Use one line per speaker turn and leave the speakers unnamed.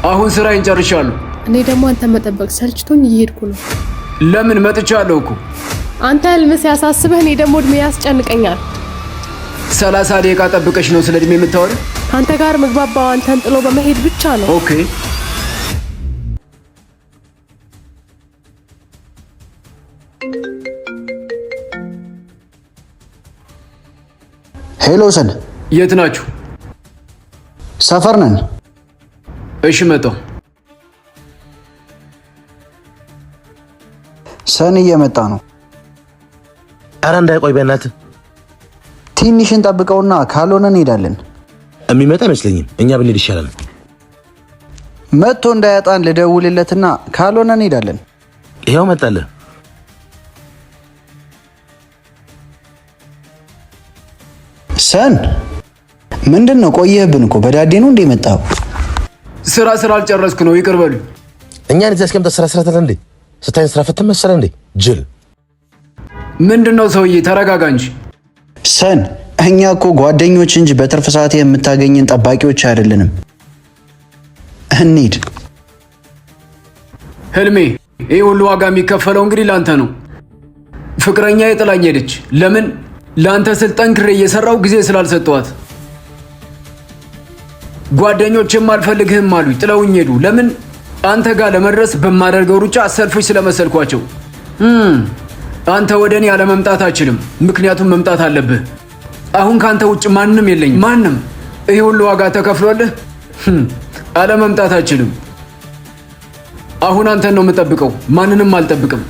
አሁን ስራዬን ጨርሻለሁ።
እኔ ደግሞ አንተ መጠበቅ ሰልችቶኝ እየሄድኩ ነው።
ለምን መጥቻለሁ እኮ።
አንተ ህልም ሲያሳስብህ እኔ ደግሞ እድሜ ያስጨንቀኛል።
30 ደቂቃ ጠብቀሽ ነው ስለ እድሜ የምታወሪው?
አንተ ጋር ምግባባው አንተን ጥሎ በመሄድ ብቻ ነው።
ኦኬ
ሄሎ ሰን፣
የት ናችሁ?
ሰፈር ነን።
እሺ መጣሁ።
ሰን እየመጣ ነው።
አረ እንዳይቆይ በእናትህ
ትንሽ እንጠብቀውና ካልሆነ እንሄዳለን።
የሚመጣ አይመስለኝም። እኛ ብንሄድ ይሻላል።
መጥቶ እንዳያጣን ልደውልለትና ካልሆነ እንሄዳለን።
ይሄው መጣለ።
ሰን ምንድነው? ቆየህብን እኮ በዳዴ ነው እንደ መጣው።
ስራ አልጨረስኩ ነው፣ ይቅር በሉኝ።
እኛን እዚህ አስቀምጠህ ስራ ተለ እንዴ? ስታይን ስራ ፈተን መሰለ እንዴ? ጅል
ምንድነው? ሰውዬ ተረጋጋ እንጂ።
ሰን እኛ እኮ ጓደኞች እንጂ በትርፍ ሰዓት የምታገኝን ጠባቂዎች አይደለንም። እንሂድ።
ህልሜ፣ ይሄ ሁሉ ዋጋ የሚከፈለው እንግዲህ ላንተ ነው። ፍቅረኛ የጥላኝ ሄደች። ለምን? ላንተ ስል ጠንክሬ እየሰራው ጊዜ ስላልሰጠዋት። ጓደኞችም አልፈልግህም አሉኝ፣ ጥለውኝ ሄዱ። ለምን? አንተ ጋር ለመድረስ በማደርገው ሩጫ ሰልፎች ስለመሰልኳቸው። አንተ ወደ እኔ አለመምጣት አችልም፣ ምክንያቱም መምጣት አለብህ። አሁን ካንተ ውጭ ማንም የለኝም፣ ማንም። ይሄ ሁሉ ዋጋ ተከፍሎልህ አለመምጣት አችልም። አሁን አንተን ነው የምጠብቀው፣ ማንንም አልጠብቅም።